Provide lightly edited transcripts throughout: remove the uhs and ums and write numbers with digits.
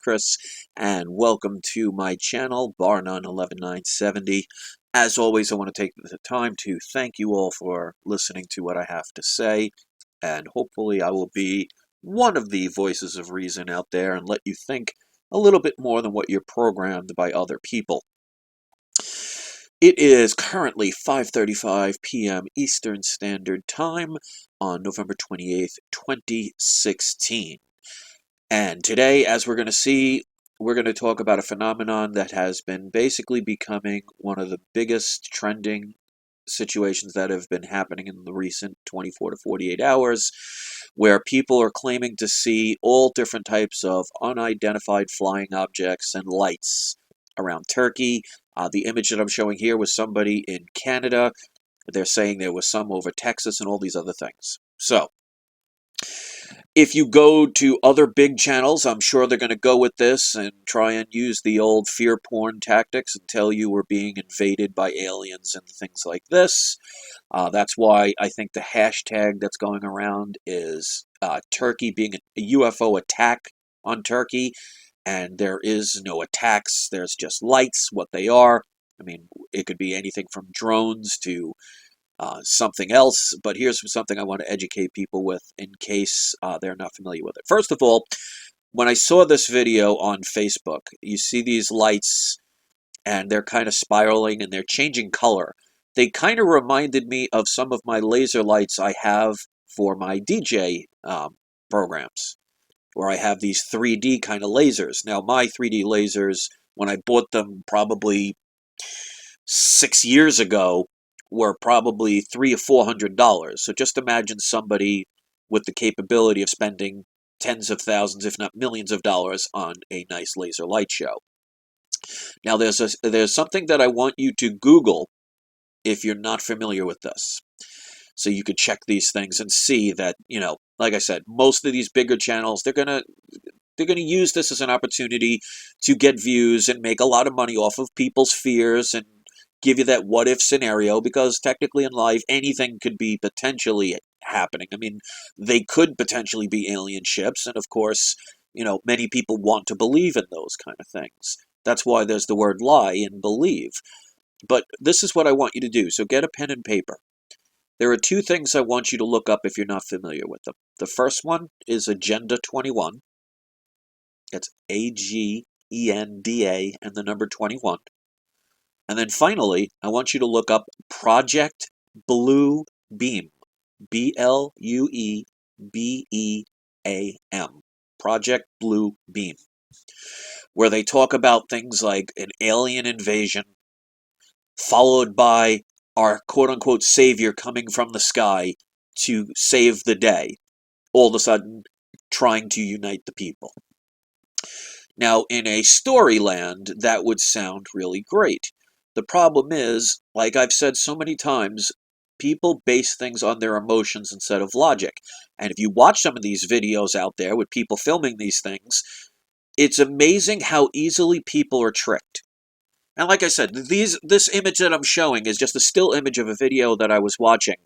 Chris, and welcome to my channel, bar none 11970. As always, I want to take the time to thank you all for listening to what I have to say, and hopefully I will be one of the voices of reason out there and let you think a little bit more than what you're programmed by other people. It is currently 5:35 p.m. Eastern Standard Time on November 28th, 2016. And today, as we're going to see, we're going to talk about a phenomenon that has been basically becoming one of the biggest trending situations that have been happening in the recent 24 to 48 hours, where people are claiming to see all different types of unidentified flying objects and lights around Turkey. The image that I'm showing here was somebody in Canada. They're saying there was some over Texas and all these other things. So, if you go to other big channels, I'm sure they're going to go with this and try and use the old fear porn tactics and tell you we're being invaded by aliens and things like this. That's why I think the hashtag that's going around is Turkey being a UFO attack on Turkey. And there is no attacks. There's just lights, what they are. I mean, it could be anything from drones to something else, but here's something I want to educate people with in case they're not familiar with it. First of all, when I saw this video on Facebook, you see these lights and they're kind of spiraling and they're changing color. They kind of reminded me of some of my laser lights I have for my DJ programs, where I have these 3D kind of lasers. Now, my 3D lasers, when I bought them probably 6 years ago, were probably $300 or $400. So just imagine somebody with the capability of spending tens of thousands, if not millions of dollars on a nice laser light show. Now, there's something that I want you to Google if you're not familiar with this. So you could check these things and see that, like I said, most of these bigger channels, they're gonna use this as an opportunity to get views and make a lot of money off of people's fears and give you that what if scenario, because technically in life anything could be potentially happening. I mean, they could potentially be alien ships, and of course, many people want to believe in those kind of things. That's why there's the word lie in believe. But this is what I want you to do. So get a pen and paper. There are two things I want you to look up if you're not familiar with them. The first one is Agenda 21. That's Agenda and the number 21. And then finally, I want you to look up Project Blue Beam. BLUEBEAM. Project Blue Beam. Where they talk about things like an alien invasion, followed by our quote-unquote savior coming from the sky to save the day, all of a sudden trying to unite the people. Now, in a storyland, that would sound really great. The problem is, like I've said so many times, people base things on their emotions instead of logic. And if you watch some of these videos out there with people filming these things, it's amazing how easily people are tricked. And like I said, this image that I'm showing is just a still image of a video that I was watching.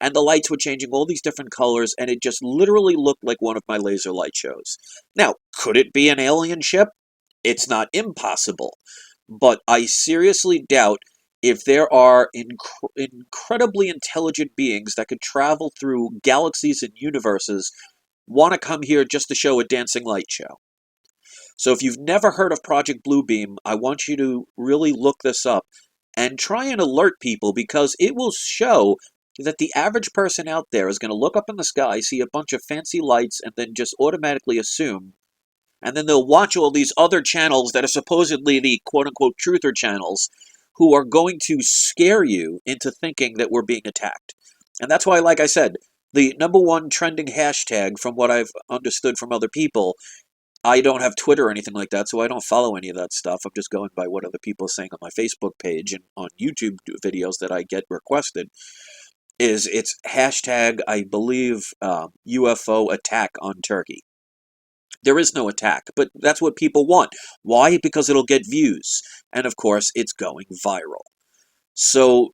And the lights were changing all these different colors, and it just literally looked like one of my laser light shows. Now, could it be an alien ship? It's not impossible. But I seriously doubt if there are incredibly intelligent beings that could travel through galaxies and universes, want to come here just to show a dancing light show. So if you've never heard of Project Bluebeam, I want you to really look this up and try and alert people, because it will show that the average person out there is going to look up in the sky, see a bunch of fancy lights, and then just automatically assume. And then they'll watch all these other channels that are supposedly the quote-unquote truther channels, who are going to scare you into thinking that we're being attacked. And that's why, like I said, the number one trending hashtag, from what I've understood from other people, I don't have Twitter or anything like that, so I don't follow any of that stuff. I'm just going by what other people are saying on my Facebook page and on YouTube videos that I get requested. It's hashtag, I believe, UFO attack on Turkey. There is no attack, but that's what people want. Why? Because it'll get views. And of course, it's going viral. So,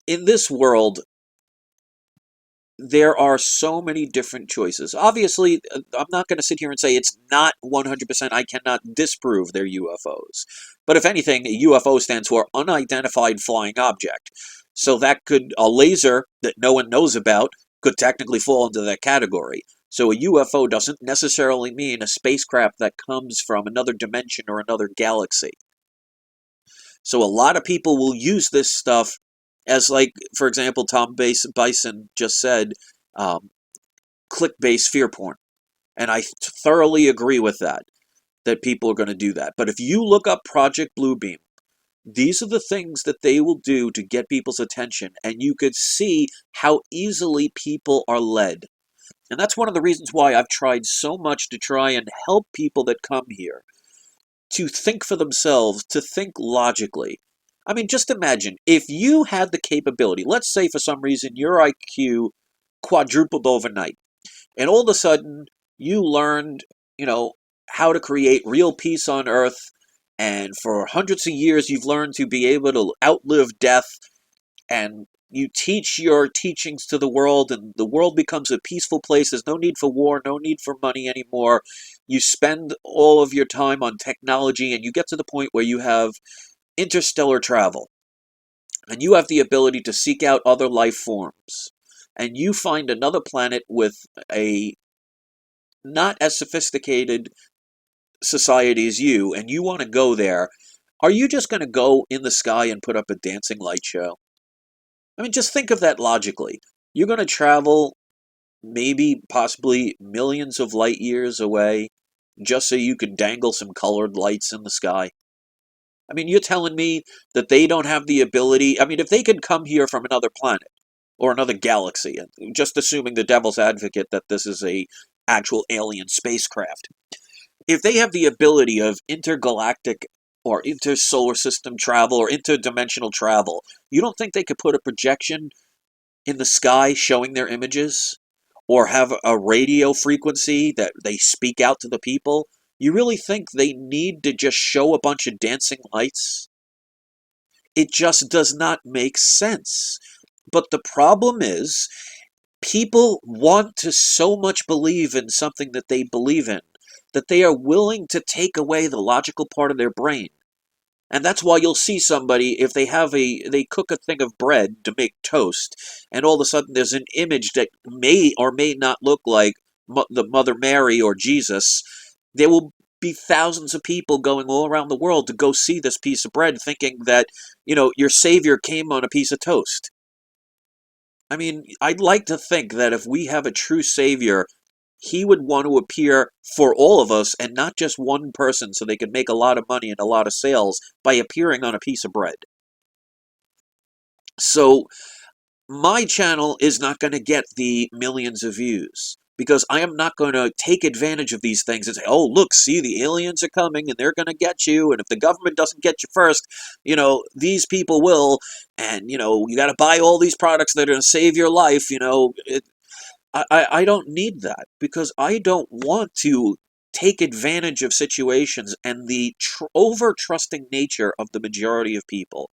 in this world, there are so many different choices. Obviously, I'm not going to sit here and say it's not 100%. I cannot disprove they're UFOs. But if anything, UFO stands for unidentified flying object. So that could, a laser that no one knows about could technically fall into that category. So a UFO doesn't necessarily mean a spacecraft that comes from another dimension or another galaxy. So a lot of people will use this stuff as, like, for example, Tom Bison just said, um, click-based fear porn. And I thoroughly agree with that, that people are going to do that. But if you look up Project Bluebeam, these are the things that they will do to get people's attention. And you could see how easily people are led. And that's one of the reasons why I've tried so much to try and help people that come here to think for themselves, to think logically. I mean, just imagine if you had the capability, let's say for some reason your IQ quadrupled overnight, and all of a sudden you learned, you know, how to create real peace on earth, and for hundreds of years you've learned to be able to outlive death, and you teach your teachings to the world, and the world becomes a peaceful place. There's no need for war, no need for money anymore. You spend all of your time on technology, and you get to the point where you have interstellar travel, and you have the ability to seek out other life forms, and you find another planet with a not as sophisticated society as you, and you want to go there. Are you just going to go in the sky and put up a dancing light show? I mean, just think of that logically. You're going to travel maybe, possibly millions of light years away just so you can dangle some colored lights in the sky. I mean, you're telling me that they don't have the ability. I mean, if they could come here from another planet or another galaxy, and just assuming the devil's advocate that this is a actual alien spacecraft, if they have the ability of intergalactic or intersolar system travel or interdimensional travel, you don't think they could put a projection in the sky showing their images? Or have a radio frequency that they speak out to the people? You really think they need to just show a bunch of dancing lights? It just does not make sense. But the problem is, people want to so much believe in something that they believe in that they are willing to take away the logical part of their brain. And that's why you'll see somebody, if they cook a thing of bread to make toast, and all of a sudden there's an image that may or may not look like the Mother Mary or Jesus, there will be thousands of people going all around the world to go see this piece of bread thinking that, your Savior came on a piece of toast. I mean, I'd like to think that if we have a true Savior, he would want to appear for all of us and not just one person so they could make a lot of money and a lot of sales by appearing on a piece of bread. So my channel is not going to get the millions of views because I am not going to take advantage of these things and say, oh, look, see, the aliens are coming and they're going to get you. And if the government doesn't get you first, these people will. And, you got to buy all these products that are going to save your life. I don't need that because I don't want to take advantage of situations and the over-trusting nature of the majority of people.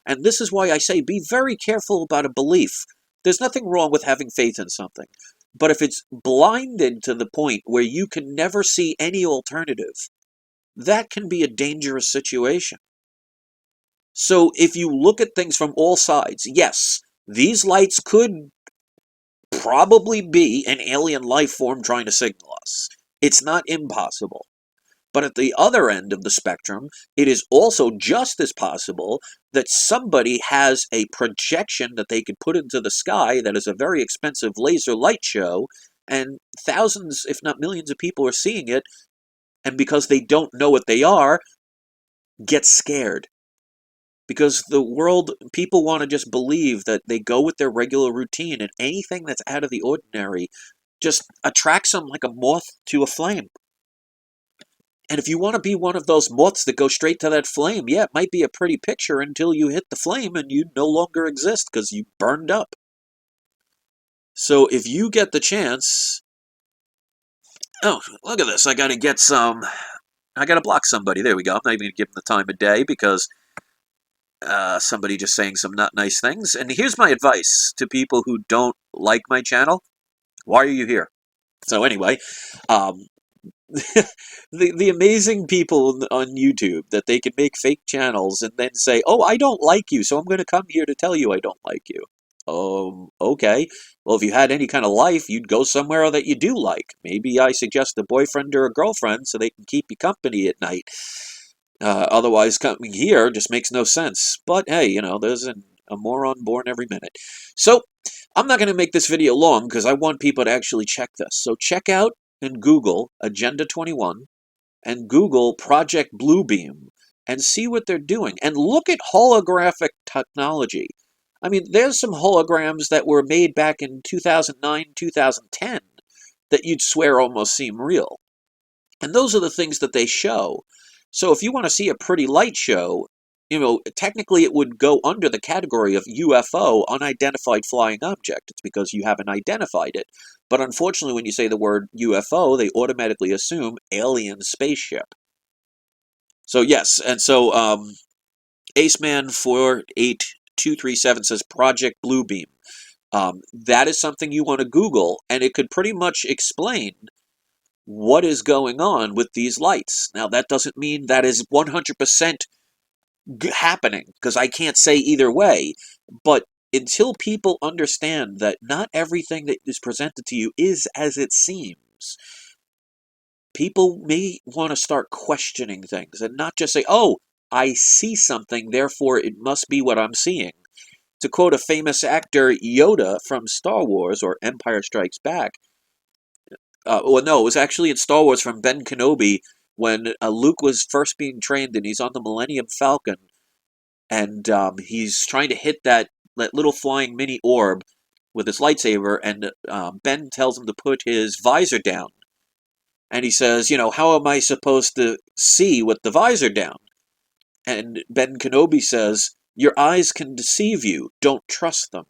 And this is why I say be very careful about a belief. There's nothing wrong with having faith in something. But if it's blinded to the point where you can never see any alternative, that can be a dangerous situation. So if you look at things from all sides, yes, these lights could probably be an alien life form trying to signal us. It's not impossible. But at the other end of the spectrum, it is also just as possible that somebody has a projection that they could put into the sky that is a very expensive laser light show, and thousands, if not millions of people are seeing it, and because they don't know what they are, get scared. Because the world, people want to just believe that they go with their regular routine, and anything that's out of the ordinary just attracts them like a moth to a flame. And if you want to be one of those moths that go straight to that flame, yeah, it might be a pretty picture until you hit the flame and you no longer exist because you burned up. So if you get the chance... Oh, look at this. I got to block somebody. There we go. I'm not even going to give them the time of day because Somebody just saying some not nice things. And here's my advice to people who don't like my channel. Why are you here? So anyway, um, the amazing people on YouTube that they can make fake channels and then say, "Oh, I don't like you, so I'm going to come here to tell you I don't like you." Okay. Well, if you had any kind of life, you'd go somewhere that you do like. Maybe I suggest a boyfriend or a girlfriend so they can keep you company at night. Otherwise, coming here just makes no sense. But hey, there's a moron born every minute. So I'm not going to make this video long because I want people to actually check this. So check out and Google Agenda 21 and Google Project Bluebeam and see what they're doing. And look at holographic technology. I mean, there's some holograms that were made back in 2009, 2010 that you'd swear almost seem real. And those are the things that they show. So if you want to see a pretty light show, technically it would go under the category of UFO, unidentified flying object. It's because you haven't identified it. But unfortunately, when you say the word UFO, they automatically assume alien spaceship. So yes, and so Aceman48237 says Project Bluebeam. That is something you want to Google, and it could pretty much explain what is going on with these lights. Now, that doesn't mean that is 100% happening, because I can't say either way, but until people understand that not everything that is presented to you is as it seems, people may want to start questioning things and not just say, "Oh, I see something, therefore it must be what I'm seeing." To quote a famous actor, Yoda from Star Wars or Empire Strikes Back, well, no, it was actually in Star Wars from Ben Kenobi when Luke was first being trained and he's on the Millennium Falcon and he's trying to hit that little flying mini orb with his lightsaber, and Ben tells him to put his visor down. And he says, "How am I supposed to see with the visor down?" And Ben Kenobi says, "Your eyes can deceive you. Don't trust them."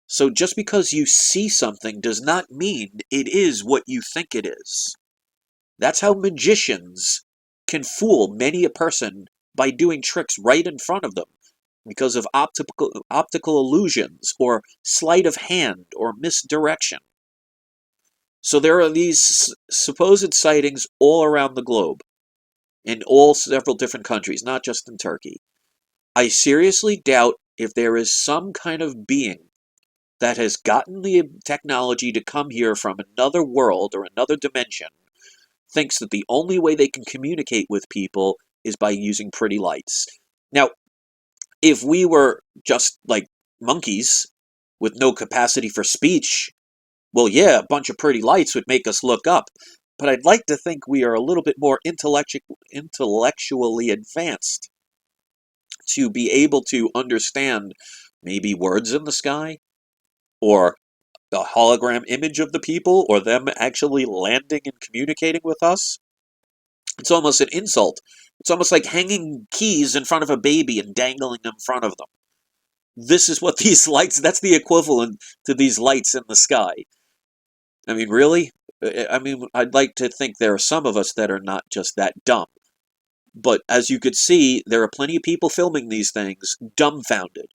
So just because you see something does not mean it is what you think it is. That's how magicians can fool many a person by doing tricks right in front of them because of optical illusions or sleight of hand or misdirection. So there are these supposed sightings all around the globe, in all several different countries, not just in Turkey. I seriously doubt if there is some kind of being that has gotten the technology to come here from another world or another dimension, thinks that the only way they can communicate with people is by using pretty lights. Now, if we were just like monkeys with no capacity for speech, well, yeah, a bunch of pretty lights would make us look up. But I'd like to think we are a little bit more intellectually advanced to be able to understand maybe words in the sky, or the hologram image of the people, or them actually landing and communicating with us. It's almost an insult. It's almost like hanging keys in front of a baby and dangling them in front of them. This is what these lights, that's the equivalent to these lights in the sky. I mean, really? I mean, I'd like to think there are some of us that are not just that dumb. But as you could see, there are plenty of people filming these things dumbfounded,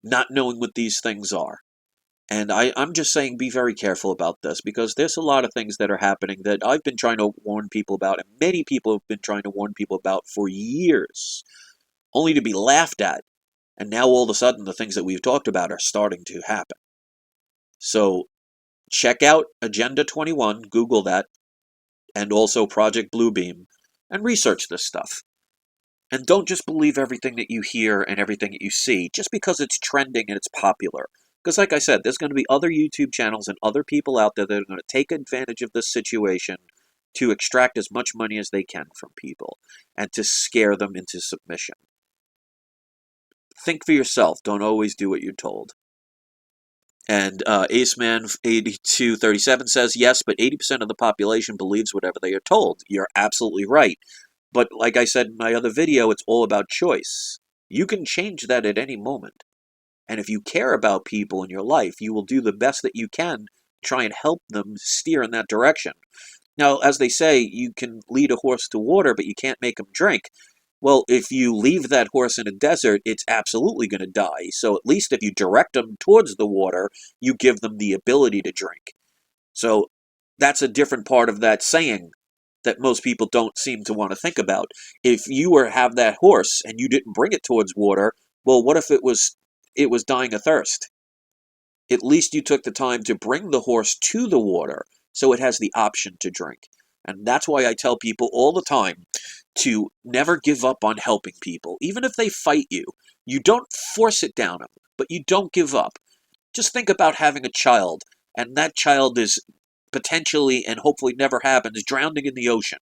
not knowing what these things are. And I'm just saying be very careful about this, because there's a lot of things that are happening that I've been trying to warn people about, and many people have been trying to warn people about for years, only to be laughed at. And now all of a sudden the things that we've talked about are starting to happen. So check out Agenda 21, Google that, and also Project Bluebeam, and research this stuff. And don't just believe everything that you hear and everything that you see just because it's trending and it's popular. Because like I said, there's going to be other YouTube channels and other people out there that are going to take advantage of this situation to extract as much money as they can from people and to scare them into submission. Think for yourself. Don't always do what you're told. And Aceman8237 says, yes, but 80% of the population believes whatever they are told. You're absolutely right. But like I said in my other video, it's all about choice. You can change that at any moment. And if you care about people in your life, you will do the best that you can to try and help them steer in that direction. Now, as they say, you can lead a horse to water, but you can't make him drink. Well, if you leave that horse in a desert, it's absolutely going to die. So at least if you direct them towards the water, you give them the ability to drink. So that's a different part of that saying that most people don't seem to want to think about. If you were have that horse and you didn't bring it towards water, well, what if it was dying of thirst? At least you took the time to bring the horse to the water so it has the option to drink. And that's why I tell people all the time to never give up on helping people. Even if they fight you, you don't force it down them, but you don't give up. Just think about having a child, and that child is potentially and hopefully never happens drowning in the ocean.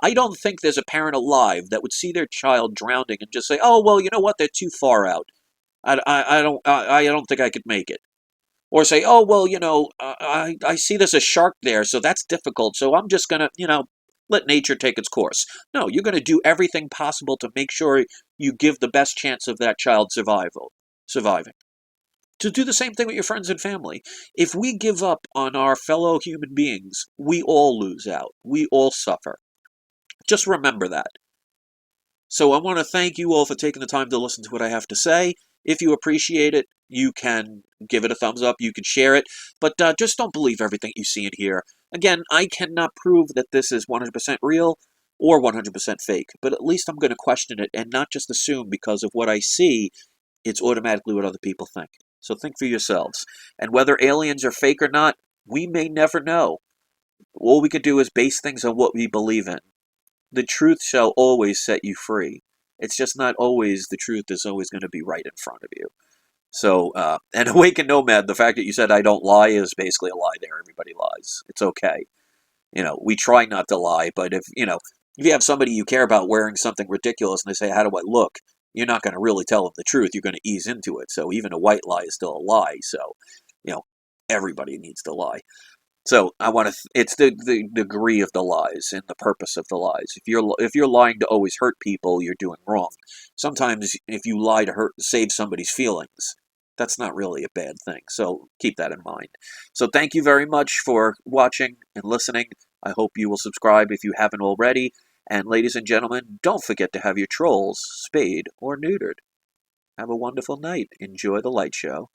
I don't think there's a parent alive that would see their child drowning and just say, "Oh well, you know what? They're too far out. I don't think I could make it." Or say, "Oh well, I see there's a shark there, so that's difficult. So I'm just gonna, let nature take its course." No, you're gonna do everything possible to make sure you give the best chance of that child surviving. To do the same thing with your friends and family. If we give up on our fellow human beings, we all lose out. We all suffer. Just remember that. So I want to thank you all for taking the time to listen to what I have to say. If you appreciate it, you can give it a thumbs up. You can share it. But just don't believe everything you see and hear. Again, I cannot prove that this is 100% real or 100% fake. But at least I'm going to question it and not just assume because of what I see, it's automatically what other people think. So think for yourselves. And whether aliens are fake or not, we may never know. All we could do is base things on what we believe in. The truth shall always set you free. It's just not always the truth is always going to be right in front of you. So, and Awakened Nomad, the fact that you said I don't lie is basically a lie there. Everybody lies. It's okay. We try not to lie, but if you have somebody you care about wearing something ridiculous and they say, "How do I look?" You're not going to really tell them the truth. You're going to ease into it. So even a white lie is still a lie. So, you know, everybody needs to lie. So I want to. It's the degree of the lies and the purpose of the lies. If you're lying to always hurt people, you're doing wrong. Sometimes if you lie to save somebody's feelings, that's not really a bad thing. So keep that in mind. So thank you very much for watching and listening. I hope you will subscribe if you haven't already. And ladies and gentlemen, don't forget to have your trolls spayed or neutered. Have a wonderful night. Enjoy the light show.